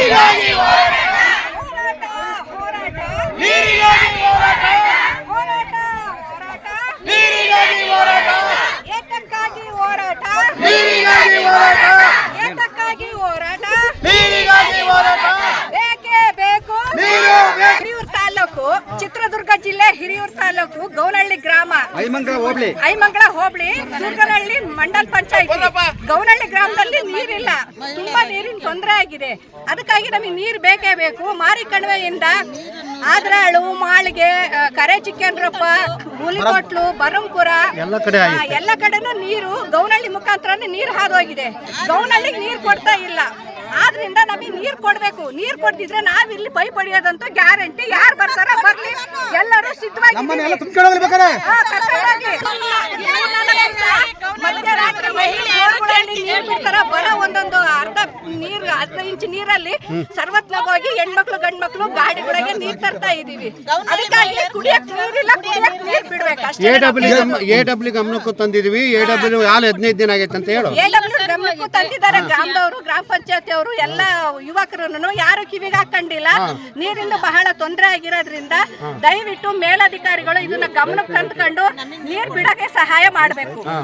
ನೀರಿಗಾಗಿ ಹೋರಾಟ ನೀರಿಗಾಗಿ ಹೋರಾಟ ನೀರಿಗಾಗಿ ಹೋರಾಟ ಏತಕ್ಕಾಗಿ ಹೋರಾಟ ನೀರಿಗಾಗಿ ಹೋರಾಟ ಏತಕ್ಕಾಗಿ ಹೋರಾಟ ನೀರಿಗಾಗಿ ಹೋರಾಟ ಬೇಕೇ ಬೇಕು. ನೀರು ಬೇಕು. ಹಿರಿಯೂರು ತಾಲೂಕು, ಚಿತ್ರದುರ್ಗ ಜಿಲ್ಲೆ ಹಿರಿಯೂರು ತಾಲೂಕು, ಗೌನಹಳ್ಳಿ ಗ್ರಾಮ, ಐಮಂಗಳ ಹೋಬಳಿ, ದುರ್ಗನಹಳ್ಳಿ ಮಂಡಲ್ ಪಂಚಾಯತಿ. ಗೌನಹಳ್ಳಿ ಗ್ರಾಮದಲ್ಲಿ ನೀರಿಲ್ಲ, ತುಂಬಾ ನೀರಿನ ತೊಂದರೆ ಆಗಿದೆ. ಅದಕ್ಕಾಗಿ ನಮಗೆ ನೀರು ಬೇಕೇ ಬೇಕು. ಮಾರಿ ಕಣಿವೆಯಿಂದ ಆದ್ರಾಳು, ಮಾಳಿಗೆ, ಕರೆ ಚಿಕ್ಕಂದ್ರಪ್ಪ, ಹುಲಿಕೊಟ್ಲು, ಬರಂಪುರ ಎಲ್ಲ ಕಡೆನೂ ನೀರು ಗೌನಹಳ್ಳಿ ಮುಖಾಂತರನೇ ನೀರು ಹಾದೋಗಿದೆ. ಗೌನಹಳ್ಳಿಗೆ ನೀರು ಕೊಡ್ತಾ ಇಲ್ಲ. ಆದ್ರಿಂದ ನಮಗೆ ನೀರು ಕೊಡ್ಬೇಕು. ನೀರು ಕೊಡ್ತಿದ್ರೆ ನಾವಿಲ್ಲಿ ಪೈ ಪಡೆಯೋದಂತೂ ಗ್ಯಾರಂಟಿ. ಯಾರು ಬರ್ತಾರ ಬರ್ಲಿ, ಎಲ್ಲರೂ ಸಿದ್ಧವಾಗಿ ಮಧ್ಯರಾತ್ರಿ ನೀರು ಬಿಡ್ತಾರ. ಬರೋ ಒಂದೊಂದು ಅರ್ಧ ಇಂಚು ನೀರಲ್ಲಿ ಸರ್ವತ್ನಾಗ ಹೋಗಿ ಹೆಣ್ಮಕ್ಳು ಗಂಡ್ಮಕ್ಳು ಗಾಡಿಗಳಿಗೆ ನೀರ್ ತರ್ತಾ ಇದೀವಿ. ಅದಕ್ಕಾಗಿ ಕುಡಿಯಕ್ ನೀರಿಲ್ಲ, ಕುಡಿಯಕ್ ನೀರ್ ಬಿಡ್ಬೇಕು ಅಷ್ಟೇ. ಎಡಬ್ಲ್ಯೂ ಗಮನಕ್ಕೂ ತಂದಿದ್ವಿ. ಎಡಬ್ಲ್ಯೂ 15 ದಿನ ಆಗೈತೆ ಅಂತ ಹೇಳು. ಎಡಬ್ಲ್ಯೂ ಗಮನಕ್ಕೂ ತಂದಿದ್ದಾರೆ ಗ್ರಾಮದವರು, ಗ್ರಾಮ ಪಂಚಾಯತಿ ಅವರು, ಎಲ್ಲ ಯುವಕರನ್ನು ಯಾರು ಕಿವಿಗೆ ಹಾಕೊಂಡಿಲ್ಲ. ನೀರಿಂದ ಬಹಳ ತೊಂದರೆ ಆಗಿರೋದ್ರಿಂದ ದಯವಿಟ್ಟು ಮೇಲಧಿಕಾರಿಗಳು ಇದನ್ನ ಗಮನಕ್ಕೆ ತಂದ್ಕೊಂಡು ನೀರ್ ಬಿಡಕ್ಕೆ ಸಹಾಯ ಮಾಡಬೇಕು.